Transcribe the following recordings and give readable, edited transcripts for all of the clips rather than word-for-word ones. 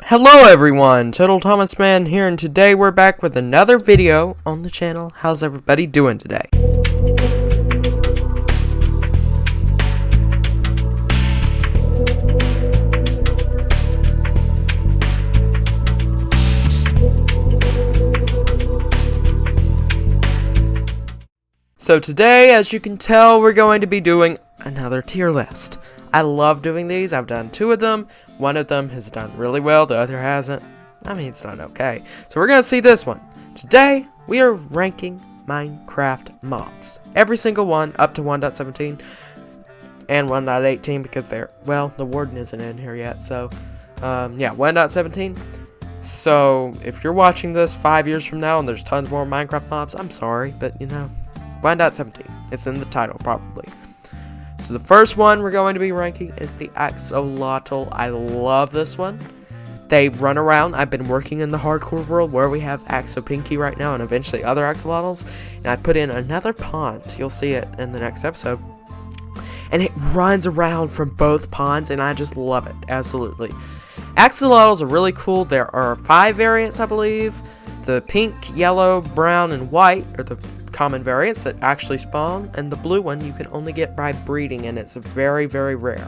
Hello everyone, Total Thomas Man here, and today we're back with another video on the channel. How's everybody doing today? So today, as you can tell, we're going to be doing another tier list. I love doing these. I've done 2 of them. One of them has done really well, the other hasn't. I mean, it's done okay. So we're going to see this one. Today, we are ranking Minecraft mobs. Every single one up to 1.17 and 1.18 because they're, well, the warden isn't in here yet. So, yeah, 1.17. So, if you're watching this 5 years from now and there's tons more Minecraft mobs, I'm sorry, but, you know, 1.17. It's in the title, probably. So the first one we're going to be ranking is the Axolotl. I love this one. They run around. I've been working in the hardcore world where we have Axopinky right now and eventually other axolotls. And I put in another pond. You'll see it in the next episode. And it runs around from both ponds and I just love it. Absolutely. Axolotls are really cool. There are 5 variants, I believe. The pink, yellow, brown, and white are the common variants that actually spawn, and the blue one you can only get by breeding, and it's very, very rare.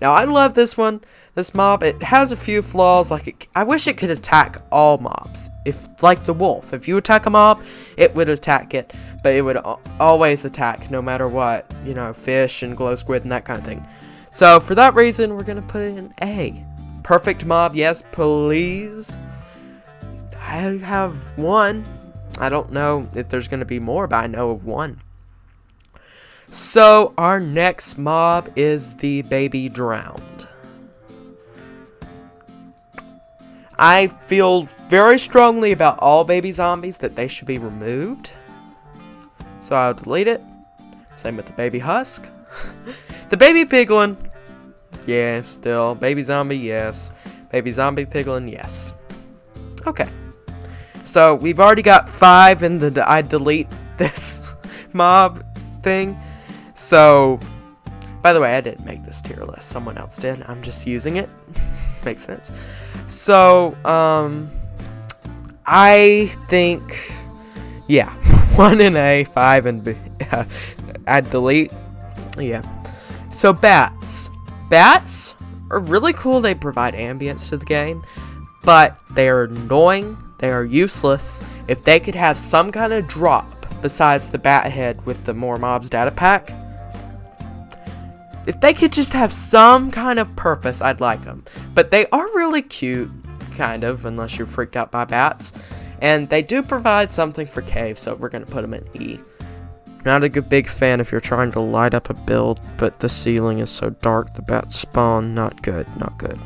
Now, I love this one. This mob, it has a few flaws. Like, I wish it could attack all mobs. If, like the wolf, if you attack a mob, it would attack it, but it would always attack no matter what. You know, fish and glow squid and that kind of thing. So, for that reason, we're going to put it in A. Perfect mob, yes, please. I have one. I don't know if there's going to be more, but I know of one. So, our next mob is the Baby Drowned. I feel very strongly about all baby zombies that they should be removed. So, I'll delete it. Same with the Baby Husk. The Baby Piglin. Yeah, still. Baby Zombie, yes. Baby Zombie Piglin, yes. Okay. So, we've already got 5 in the I delete this mob thing. So, by the way, I didn't make this tier list. Someone else did. I'm just using it. Makes sense. So, I think, yeah, 1 in A, 5 in B. I delete. Yeah. So, bats. Bats are really cool. They provide ambience to the game, but they are annoying. They are useless. If they could have some kind of drop besides the bat head with the More Mobs data pack, if they could just have some kind of purpose, I'd like them. But they are really cute, kind of, unless you're freaked out by bats. And they do provide something for caves, so we're going to put them in E. Not a big fan if you're trying to light up a build, but the ceiling is so dark the bats spawn. Not good, not good.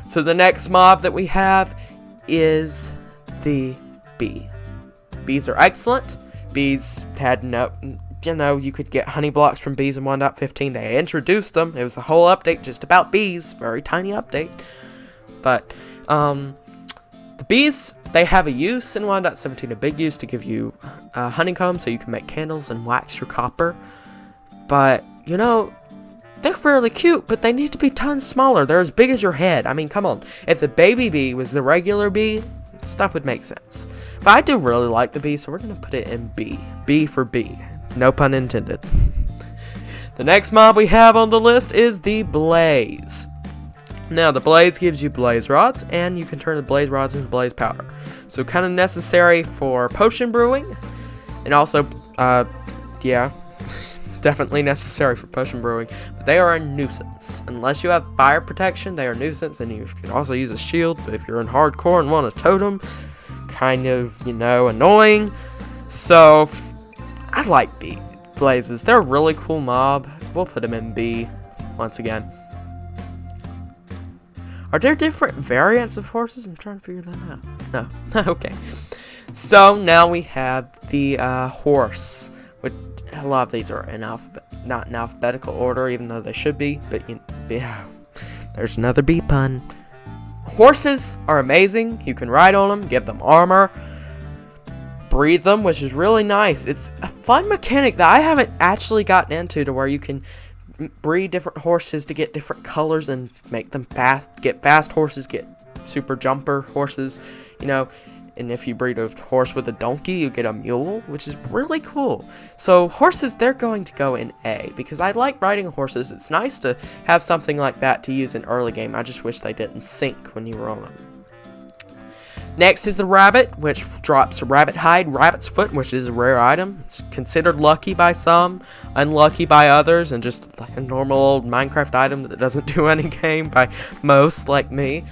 So the next mob that we have is the bee. Bees are excellent. Bees had no, you know, you could get honey blocks from bees in 1.15. They introduced them. It was a whole update just about bees. Very tiny update. But, the bees, they have a use in 1.17, a big use to give you honeycomb so you can make candles and wax your copper. But, you know, they're fairly cute, but they need to be tons smaller. They're as big as your head. I mean, come on. If the baby bee was the regular bee, stuff would make sense. But I do really like the bee, so we're going to put it in B. B for B. No pun intended. The next mob we have on the list is the Blaze. Now, the Blaze gives you blaze rods, and you can turn the blaze rods into blaze powder. So, kind of necessary for potion brewing, and also, yeah, definitely necessary for potion brewing, but they are a nuisance. Unless you have fire protection, they are a nuisance, and you can also use a shield, but if you're in hardcore and want a totem, kind of, you know, annoying. So, I like blazes. They're a really cool mob. We'll put them in B once again. Are there different variants of horses? I'm trying to figure that out. No. Okay. So, now we have the horse. Which, a lot of these are not in alphabetical order, even though they should be. But, yeah. There's another B pun. Horses are amazing. You can ride on them, give them armor, breed them, which is really nice. It's a fun mechanic that I haven't actually gotten into, to where you can breed different horses to get different colors and make them fast. Get fast horses, get super jumper horses, you know. And if you breed a horse with a donkey, you get a mule, which is really cool. So horses, they're going to go in A, because I like riding horses. It's nice to have something like that to use in early game. I just wish they didn't sink when you were on them. Next is the rabbit, which drops rabbit hide, rabbit's foot, which is a rare item. It's considered lucky by some, unlucky by others, and just like a normal old Minecraft item that doesn't do any game by most, like me.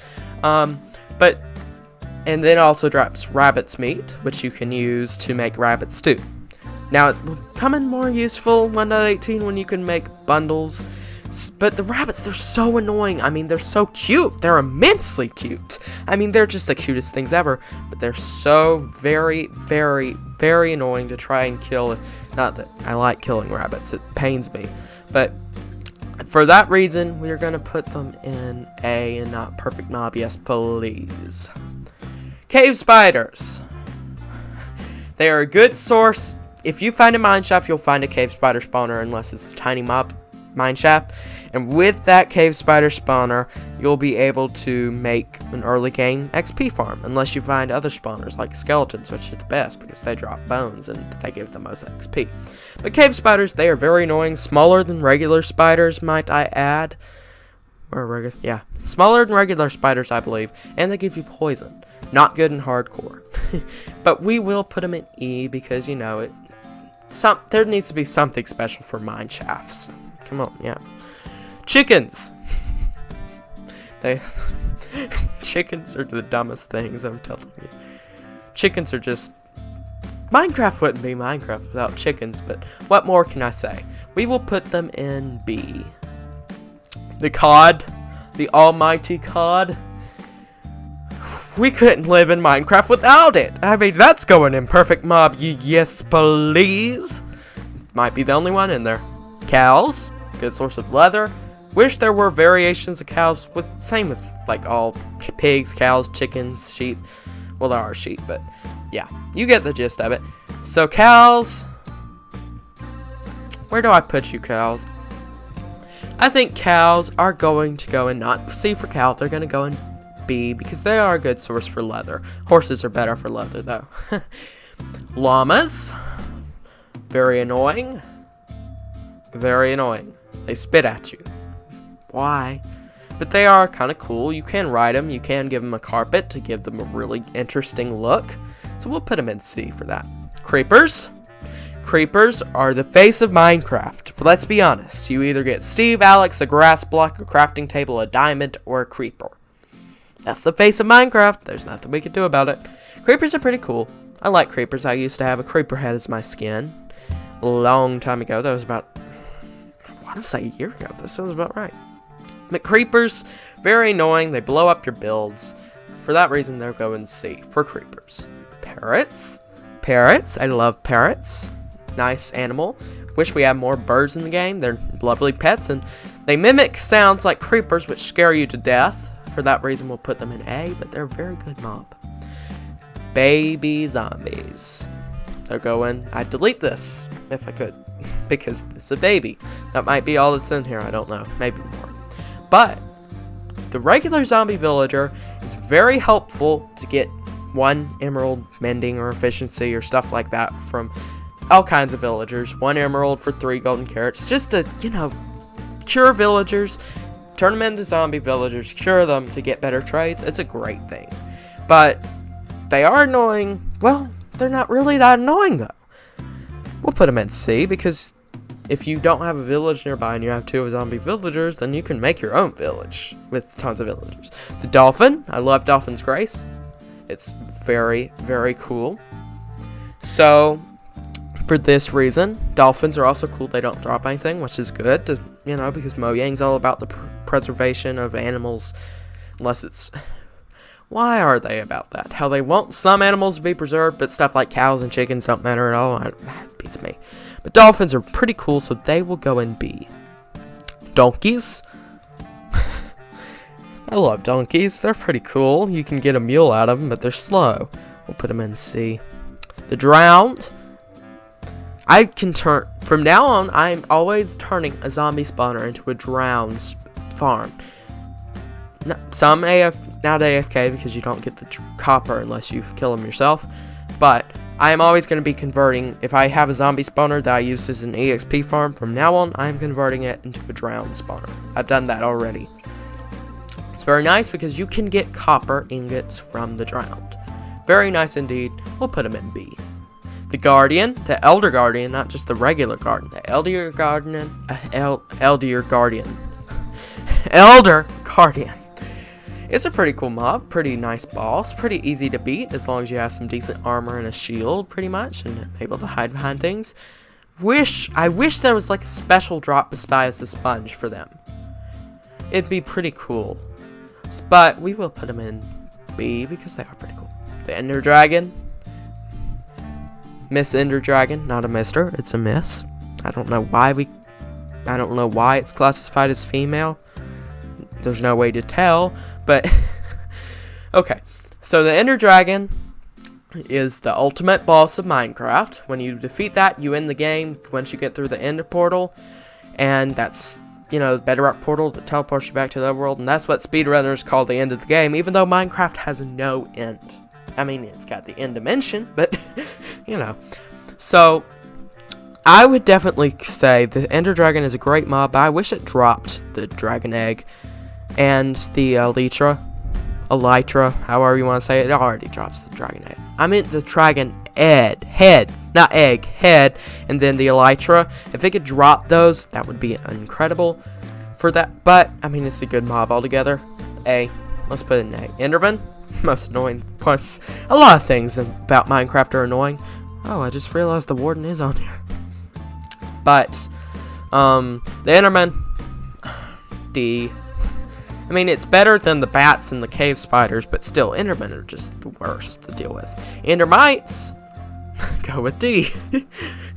And then also drops rabbit's meat, which you can use to make rabbit stew. Now, it will come in more useful 1.18 when you can make bundles. But the rabbits, they're so annoying. I mean, they're so cute. They're immensely cute. I mean, they're just the cutest things ever. But they're so very, very, very annoying to try and kill. Not that I like killing rabbits. It pains me. But for that reason, we're going to put them in A and not perfect mob. Yes, please. Cave spiders. They are a good source. If you find a mineshaft, you'll find a cave spider spawner unless it's a tiny mob mineshaft. And with that cave spider spawner, you'll be able to make an early game XP farm. Unless you find other spawners like skeletons, which is the best because they drop bones and they give the most XP. But cave spiders, they are very annoying. Smaller than regular spiders, might I add. Smaller than regular spiders, I believe. And they give you poison. Not good in hardcore. But we will put them in E because, you know, there needs to be something special for mine shafts. Come on, yeah. Chickens. Chickens are the dumbest things, I'm telling you. Chickens are just... Minecraft wouldn't be Minecraft without chickens, but what more can I say? We will put them in B. The cod. The almighty cod. We couldn't live in Minecraft without it. I mean, that's going in perfect mob. Yes, please. Might be the only one in there. Cows. Good source of leather. Wish there were variations of cows. Same with, like, all pigs, cows, chickens, sheep. Well, there are sheep, but yeah. You get the gist of it. So, cows. Where do I put you, cows? I think cows are going to go in not C for cow. They're going to go in B because they are a good source for leather. Horses are better for leather though. Llamas. Very annoying. Very annoying. They spit at you. Why? But they are kind of cool. You can ride them. You can give them a carpet to give them a really interesting look. So we'll put them in C for that. Creepers. Creepers are the face of Minecraft. Let's be honest. You either get Steve, Alex, a grass block, a crafting table, a diamond, or a creeper. That's the face of Minecraft. There's nothing we can do about it. Creepers are pretty cool. I like creepers. I used to have a creeper head as my skin. A long time ago. That was about, I want to say a year ago. That sounds about right. But creepers, very annoying. They blow up your builds. For that reason, they're going C for creepers. Parrots. Parrots. I love parrots. Nice animal. Wish we had more birds in the game. They're lovely pets, and they mimic sounds like creepers, which scare you to death. For that reason, we'll put them in A, but they're a very good mob. Baby zombies. They're going... I'd delete this if I could, because it's a baby. That might be all that's in here. I don't know. Maybe more. But the regular zombie villager is very helpful to get 1 emerald mending or efficiency or stuff like that from all kinds of villagers. 1 emerald for 3 golden carrots. Just to, you know, cure villagers. Turn them into zombie villagers. Cure them to get better trades. It's a great thing. But they are annoying. Well, they're not really that annoying, though. We'll put them in C because if you don't have a village nearby and you have 2 zombie villagers, then you can make your own village with tons of villagers. The dolphin. I love Dolphin's Grace. It's very, very cool. So, for this reason, dolphins are also cool. They don't drop anything, which is good, to, you know, because Mojang's all about the preservation of animals. Unless it's... Why are they about that? How they want some animals to be preserved, but stuff like cows and chickens don't matter at all. That beats me. But dolphins are pretty cool, so they will go in B. Donkeys. I love donkeys. They're pretty cool. You can get a mule out of them, but they're slow. We'll put them in C. The drowned. I can turn... From now on, I'm always turning a zombie spawner into a drowned farm. Some not AFK because you don't get the copper unless you kill them yourself. But I am always going to be converting. If I have a zombie spawner that I use as an EXP farm, from now on, I am converting it into a drowned spawner. I've done that already. It's very nice because you can get copper ingots from the drowned. Very nice indeed. We'll put them in B. The Guardian, the Elder Guardian, not just the regular Guardian. The Elder Guardian, Elder Guardian. Elder Guardian. It's a pretty cool mob, pretty nice boss, pretty easy to beat as long as you have some decent armor and a shield, pretty much, and able to hide behind things. I wish there was like a special drop besides the sponge for them. It'd be pretty cool. But we will put them in B because they are pretty cool. The Ender Dragon. Miss Ender Dragon, not a mister, it's a miss. I don't know why it's classified as female. There's no way to tell, but okay. So the Ender Dragon is the ultimate boss of Minecraft. When you defeat that, you end the game once you get through the Ender portal, and that's, you know, the Bedrock portal that teleports you back to the world, and that's what speedrunners call the end of the game, even though Minecraft has no end. I mean, it's got the end dimension, but you know. So I would definitely say the Ender Dragon is a great mob, but I wish it dropped the Dragon Egg and the Elytra, however you want to say it. It already drops the Dragon Egg. I meant the Dragon head, not egg, head, and then the Elytra. If it could drop those, that would be incredible for that. But, I mean, it's a good mob altogether. A. Let's put it in A. Enderman, most annoying parts. A lot of things about Minecraft are annoying. Oh, I just realized the Warden is on here. But, the Enderman, D. I mean, it's better than the bats and the cave spiders, but still, Endermen are just the worst to deal with. Endermites, go with D.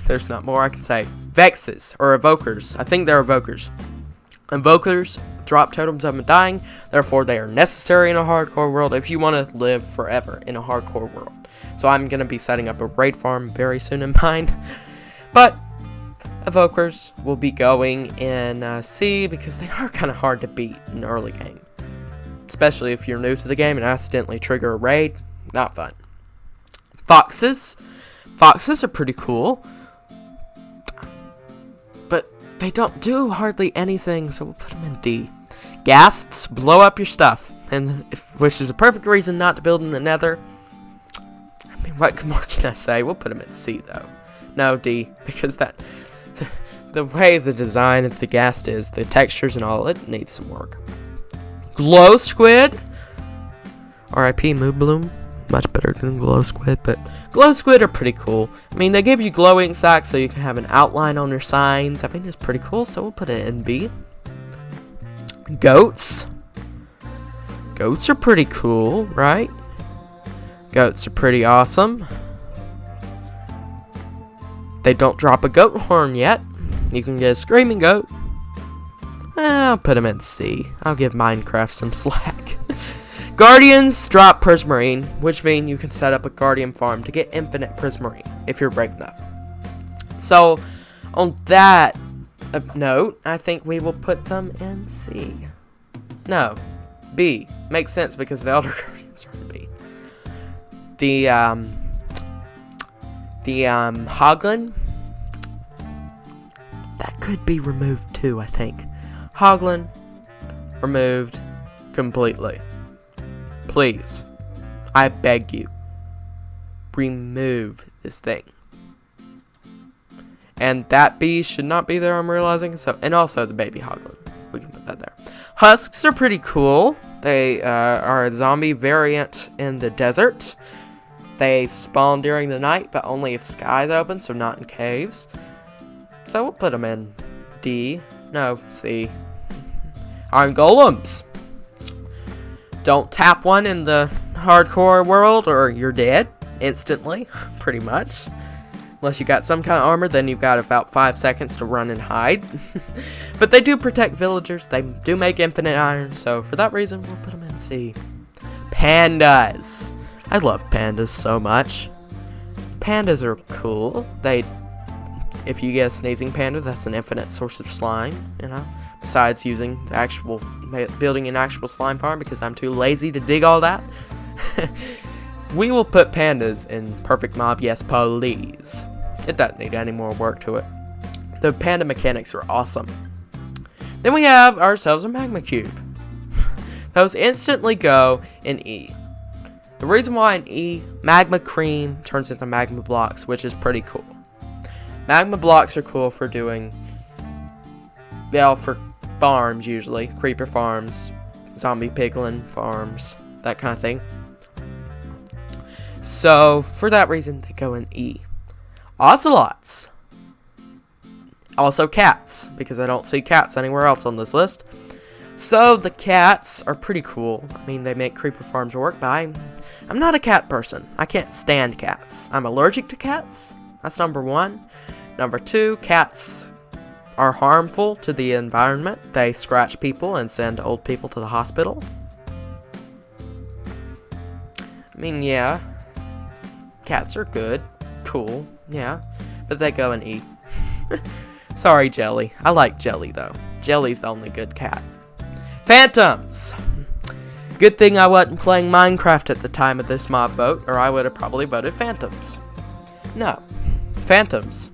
There's not more I can say. Vexes, or Evokers. I think they're Evokers. Evokers drop totems of undying, therefore they are necessary in a hardcore world if you want to live forever in a hardcore world. So I'm going to be setting up a raid farm very soon in mind. But Evokers will be going in C because they are kind of hard to beat in the early game. Especially if you're new to the game and accidentally trigger a raid. Not fun. Foxes. Foxes are pretty cool. But they don't do hardly anything, so we'll put them in D. Ghasts, blow up your stuff. Which is a perfect reason not to build in the nether. I mean, what more can I say? We'll put them in C, though. No, D, because the way the design of the ghast is, the textures and all, it needs some work. Glow Squid. R.I.P. Mood Bloom. Much better than Glow Squid, but Glow Squid are pretty cool. I mean, they give you glowing sacks so you can have an outline on your signs. I think it's pretty cool, so we'll put it in B. Goats. Goats are pretty cool, right? Goats are pretty awesome. They don't drop a goat horn yet. You can get a screaming goat. I'll put them in C. I'll give Minecraft some slack. Guardians drop Prismarine, which means you can set up a Guardian farm to get infinite Prismarine if you're brave enough. So, on that note, I think we will put them in C. No, B. Makes sense because the Elder Guardians are in B. The Hoglin, that could be removed too, I think. Hoglin, removed completely. Please, I beg you, remove this thing. And that B should not be there, I'm realizing. So, and also the baby Hoglin. We can put that there. Husks are pretty cool. They are a zombie variant in the desert. They spawn during the night, but only if sky's open, so not in caves. So we'll put them in D. No, C. Iron Golems. Don't tap one in the hardcore world or you're dead instantly, pretty much. Unless you got some kind of armor, then you've got about 5 seconds to run and hide. But they do protect villagers. They do make infinite iron, so for that reason, we'll put them in C. Pandas. I love pandas so much. Pandas are cool. If you get a sneezing panda, that's an infinite source of slime, you know. besides using the actual building an actual slime farm because I'm too lazy to dig all that. We will put pandas in Perfect Mob, yes please. It doesn't need any more work to it. The panda mechanics are awesome. Then we have ourselves a magma cube. Those instantly go in E. The reason why in E, magma cream turns into magma blocks, which is pretty cool. Magma blocks are cool for doing, well, for farms usually. Creeper farms, zombie piglin farms, that kind of thing. So, for that reason, they go in E. Ocelots. Also cats, because I don't see cats anywhere else on this list. So, the cats are pretty cool. I mean, they make creeper farms work, but I'm not a cat person. I can't stand cats. I'm allergic to cats. That's number one. Number two, cats are harmful to the environment. They scratch people and send old people to the hospital. I mean, yeah. Cats are good. Cool. Yeah. But they go and eat. Sorry, Jelly. I like Jelly, though. Jelly's the only good cat. Phantoms! Good thing I wasn't playing Minecraft at the time of this mob vote, or I would have probably voted Phantoms. No. Phantoms.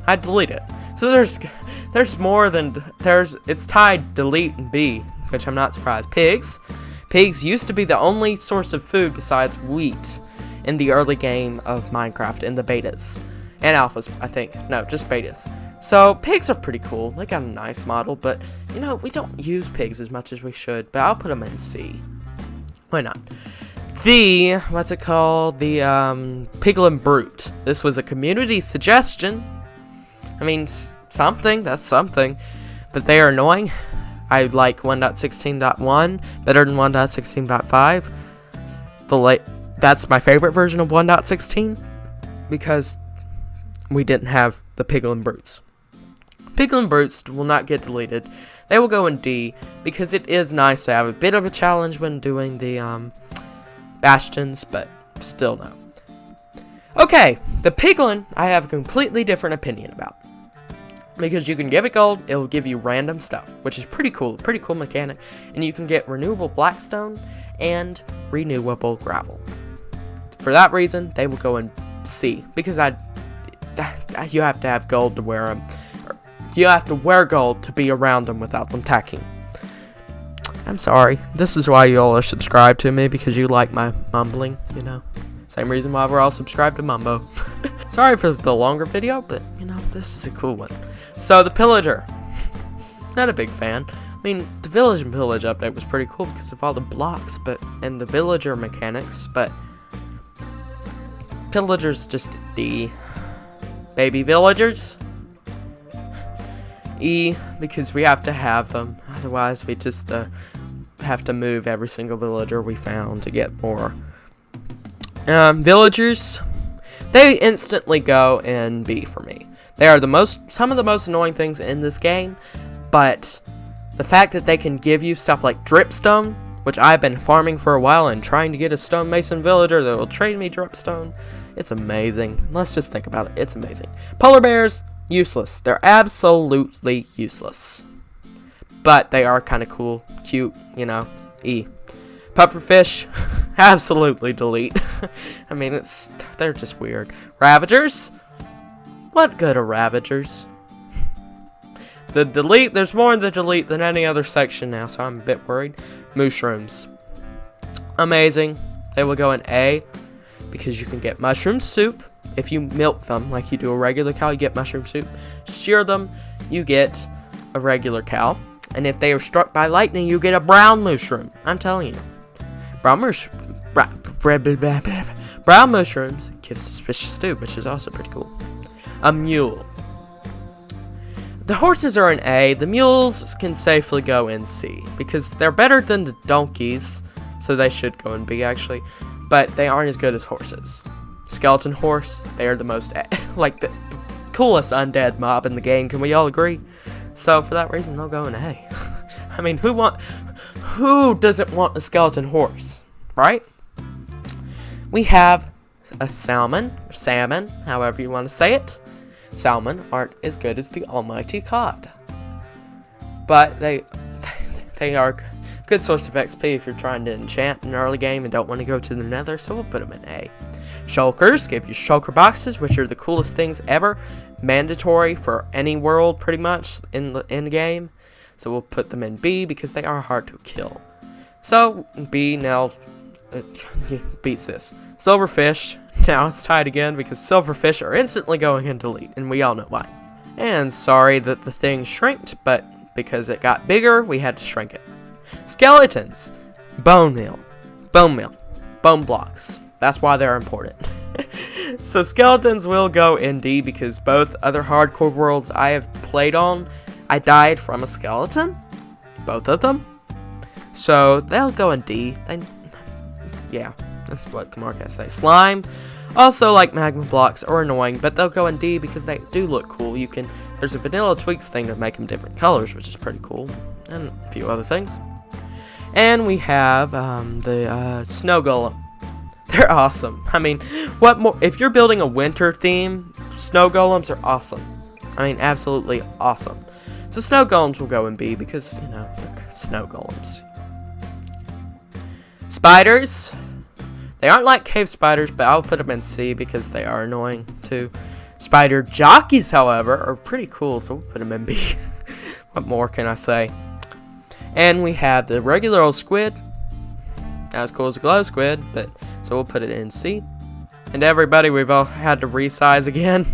I'd delete it. So there's more than, it's tied delete and B, which I'm not surprised. Pigs. Pigs used to be the only source of food besides wheat in the early game of Minecraft, in the betas. And alphas, I think. No, just betas. So, pigs are pretty cool. They got a nice model, but, you know, we don't use pigs as much as we should, but I'll put them in C. Why not? The, what's it called? The, Piglin Brute. This was a community suggestion. I mean, something, that's something. But they are annoying. I like 1.16.1 better than 1.16.5. That's my favorite version of 1.16 because we didn't have the Piglin Brutes. Piglin Brutes will not get deleted. They will go in D because it is nice to have a bit of a challenge when doing the bastions, but still no. Okay, the Piglin I have a completely different opinion about. Because you can give it gold, it will give you random stuff, which is pretty cool mechanic. And you can get renewable blackstone and renewable gravel. For that reason, they will go in C, because you have to have gold to wear them. You have to wear gold to be around them without them attacking. I'm sorry. This is why you all are subscribed to me, because you like my mumbling, you know. Same reason why we're all subscribed to Mumbo. Sorry for the longer video, but, you know, this is a cool one. So, the Pillager. Not a big fan. I mean, the Village and Pillage update was pretty cool because of all the blocks, and the villager mechanics, but Pillagers just D. Baby villagers? E, because we have to have them. Otherwise, we just have to move every single villager we found to get more. Villagers, they instantly go in B for me. They are some of the most annoying things in this game, but the fact that they can give you stuff like dripstone, which I've been farming for a while and trying to get a stonemason villager that will trade me dripstone, it's amazing. Let's just think about it. It's amazing. Polar bears, useless. They're absolutely useless. But they are kind of cool, cute, you know, E. Pufferfish, absolutely delete. I mean, they're just weird. Ravagers? What good are Ravagers? The delete, there's more in the delete than any other section now, so I'm a bit worried. Mushrooms. Amazing. They will go in A, because you can get mushroom soup. If you milk them, like you do a regular cow, you get mushroom soup. Shear them, you get a regular cow. And if they are struck by lightning, you get a brown mushroom. I'm telling you. Brown mushrooms give suspicious stew, which is also pretty cool. A mule. The horses are in A. The mules can safely go in C, because they're better than the donkeys, so they should go in B, actually. But they aren't as good as horses. Skeleton horse, they are the most, like, the coolest undead mob in the game. Can we all agree? So, for that reason, they'll go in A. I mean, who doesn't want a skeleton horse, right? We have a salmon, or salmon, however you want to say it. Salmon aren't as good as the almighty cod. but they are a good source of XP if you're trying to enchant in an early game and don't want to go to the nether, so we'll put them in A. Shulkers give you shulker boxes, which are the coolest things ever. Mandatory for any world, pretty much, in the end game. So we'll put them in B because they are hard to kill. So, B now beats this. Silverfish, now it's tied again because silverfish are instantly going in delete, and we all know why. And sorry that the thing shrinked, but because it got bigger, we had to shrink it. Skeletons, bone blocks. That's why they're important. So skeletons will go in D because both other hardcore worlds I have played on, I died from a skeleton. Both of them. So they'll go in D. Yeah, that's what Mark has to say. Slime, also like magma blocks, are annoying, but they'll go in D because they do look cool. There's a vanilla tweaks thing to make them different colors, which is pretty cool, and a few other things. And we have the snow golem. They're awesome. I mean, what more? If you're building a winter theme, snow golems are awesome. I mean, absolutely awesome. So snow golems will go in B because, snow golems. Spiders. They aren't like cave spiders, but I'll put them in C because they are annoying too. Spider jockeys, however, are pretty cool, so we'll put them in B. What more can I say? And we have the regular old squid. Not as cool as a glow squid, but so we'll put it in C. And everybody, we've all had to resize again.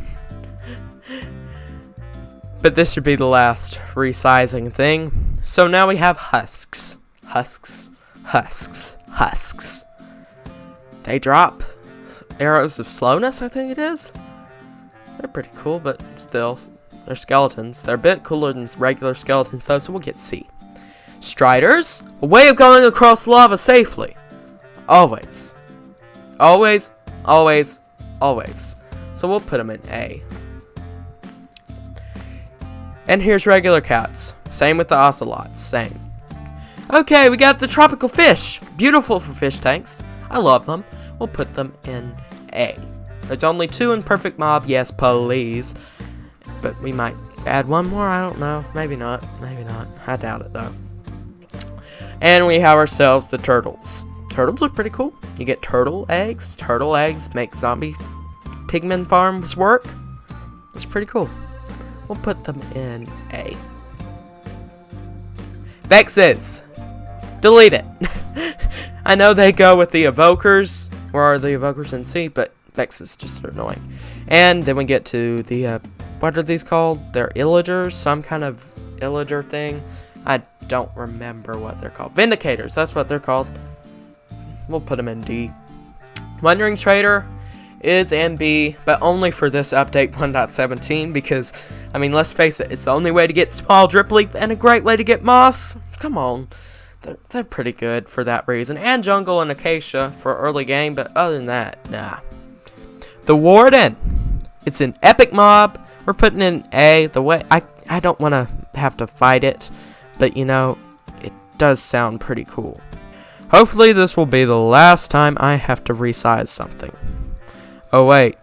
But this should be the last resizing thing. So now we have husks. Husks. They drop arrows of slowness, I think it is. They're pretty cool, but still, they're skeletons. They're a bit cooler than regular skeletons, though, so we'll get C. Striders, a way of going across lava safely. Always. Always. So we'll put them in A. And here's regular cats. Same with the ocelots. Same. Okay, we got the tropical fish. Beautiful for fish tanks. I love them. We'll put them in A. There's only 2 in Perfect Mob. Yes, please. But we might add one more. I don't know. Maybe not. I doubt it, though. And we have ourselves the turtles. Turtles are pretty cool. You get turtle eggs. Turtle eggs make zombie pigman farms work. It's pretty cool. We'll put them in A. Vexes. Delete it. I know they go with the evokers. Where are the evokers in C? But Vexes just are annoying. And then we get to the, what are these called? They're illagers. Some kind of illager thing. I don't remember what they're called. Vindicators. That's what they're called. We'll put them in D. Wandering Trader is in B, but only for this update 1.17 because, I mean, let's face it, it's the only way to get small drip leaf and a great way to get moss. Come on. They're pretty good for that reason. And jungle and acacia for early game, but other than that, nah. The Warden. It's an epic mob. We're putting in A. The way I don't want to have to fight it, but it does sound pretty cool. Hopefully this will be the last time I have to resize something. Oh wait.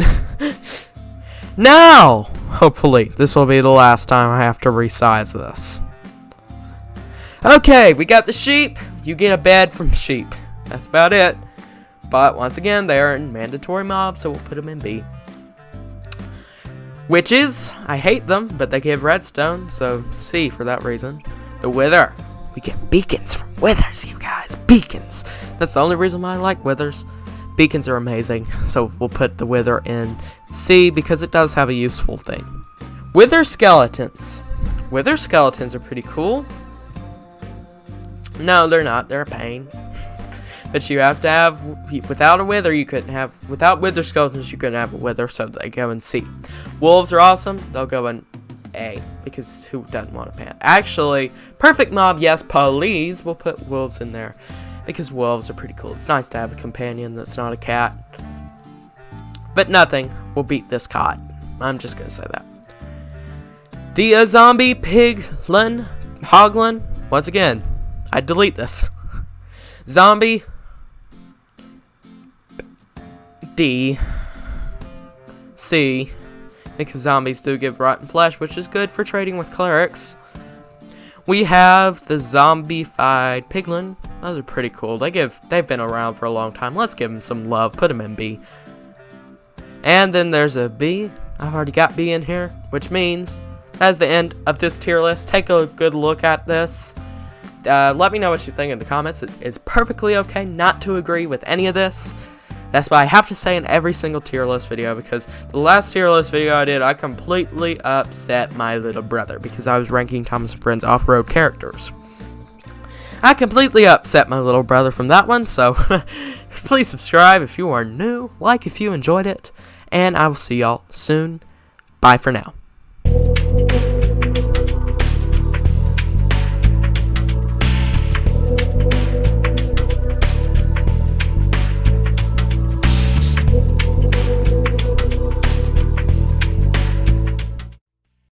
Now! Hopefully this will be the last time I have to resize this. Okay, we got the sheep. You get a bed from sheep. That's about it. But once again, they are in mandatory mobs, so we'll put them in B. Witches, I hate them, but they give redstone, so C for that reason. The Wither. We get beacons from withers, you guys. Beacons. That's the only reason why I like withers. Beacons are amazing, so we'll put the Wither in C because it does have a useful thing. Wither skeletons. Wither skeletons are pretty cool. No, they're not. They're a pain. But you have to have, without a wither, you couldn't have, without wither skeletons, you couldn't have a wither, so they go in C. Wolves are awesome. They'll go in A, because who doesn't want a pan? Actually, perfect mob, yes, please. We'll put wolves in there, because wolves are pretty cool. It's nice to have a companion that's not a cat. But nothing will beat this cod. I'm just going to say that. The zombie piglin, hoglin, once again, I delete this. Zombie, D, C, because zombies do give rotten flesh, which is good for trading with clerics. we have the zombified piglin. Those are pretty cool. They've been around for a long time. Let's give them some love. Put them in B. And then there's a B. I've already got B in here, which means that's the end of this tier list. Take a good look at this. Let me know what you think in the comments. It is perfectly okay not to agree with any of this. That's what I have to say in every single tier list video, because the last tier list video I did, I completely upset my little brother because I was ranking Thomas and Friends off-road characters. I completely upset my little brother from that one, so please subscribe if you are new, like if you enjoyed it, and I will see y'all soon. Bye for now.